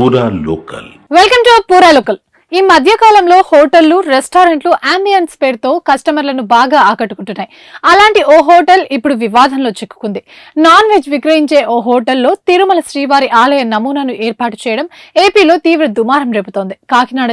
పూరా local. Welcome to పూరా local. ఈ మధ్య కాలంలో హోటళ్లు, రెస్టారెంట్లు అంబియన్స్ పేరుతో కస్టమర్లను బాగా ఆకట్టుకుంటున్నాయి. అలాంటి ఓ హోటల్ ఇప్పుడు వివాదంలో చిక్కుకుంది. నాన్ వెజ్ విక్రయించే ఓ హోటల్లో తిరుమల శ్రీవారి ఆలయ నమూనాను ఏర్పాటు చేయడం ఏపీలో తీవ్ర దుమారం రేపుతోంది. కాకినాడ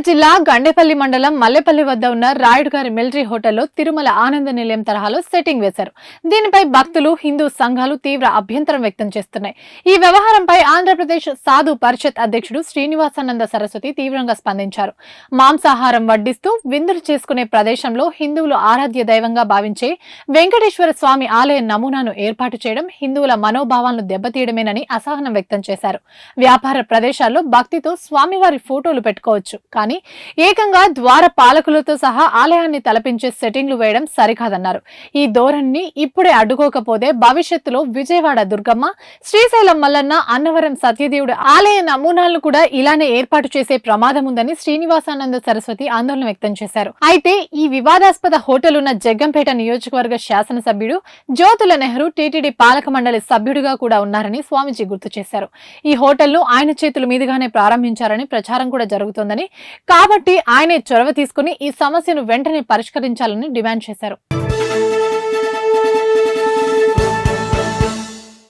జిల్లా గండేపల్లి మండలం మల్లెపల్లి వద్ద ఉన్న రాయుడు గారి మిలిటరీ హోటల్లో తిరుమల ఆనంద నిలయం తరహాలో సెట్టింగ్ వేశారు. దీనిపై భక్తులు, హిందూ సంఘాలు తీవ్ర అభ్యంతరం వ్యక్తం చేస్తున్నాయి. ఈ వ్యవహారంపై ఆంధ్రప్రదేశ్ సాధు పరిషత్ అధ్యక్షుడు శ్రీనివాసానంద సరస్వతి తీవ్రంగా స్పందించారు. మాంసాహారం వడ్డిస్తూ విందులు చేసుకునే ప్రదేశంలో హిందువులు ఆరాధ్య దైవంగా భావించే వెంకటేశ్వర స్వామి ఆలయ నమూనాను ఏర్పాటు చేయడం హిందువుల మనోభావాలను దెబ్బతీయడమేనని అసహనం వ్యక్తం చేశారు. వ్యాపార ప్రదేశాల్లో భక్తితో స్వామివారి ఫోటోలు పెట్టుకోవచ్చు, కానీ ఏకంగా ద్వార పాలకులతో సహా ఆలయాన్ని తలపించే సెట్టింగ్లు వేయడం సరికాదన్నారు. ఈ ధోరణిని ఇప్పుడే అడ్డుకోకపోతే భవిష్యత్తులో విజయవాడ దుర్గమ్మ, శ్రీశైలం మల్లన్న, అన్నవరం సత్యదేవుడు ఆలయ నమూనాలను కూడా ఇలానే ఏర్పాటు చేసే ప్రమాదం ఉందని శ్రీనివాసానంద సరస్వతి ఆందోళన వ్యక్తం చేశారు. అయితే ఈ వివాదాస్పద హోటల్ ఉన్న జగ్గంపేట నియోజకవర్గ శాసనసభ్యుడు జ్యోతుల నెహ్రూ టీటీడీ పాలక మండలి సభ్యుడిగా కూడా ఉన్నారని స్వామీజీ గుర్తు చేశారు. ఈ హోటల్ను ఆయన చేతుల మీదుగానే ప్రారంభించారని ప్రచారం కూడా జరుగుతోందని, కాబట్టి ఆయనే చొరవ తీసుకుని ఈ సమస్యను వెంటనే పరిష్కరించాలని డిమాండ్ చేశారు.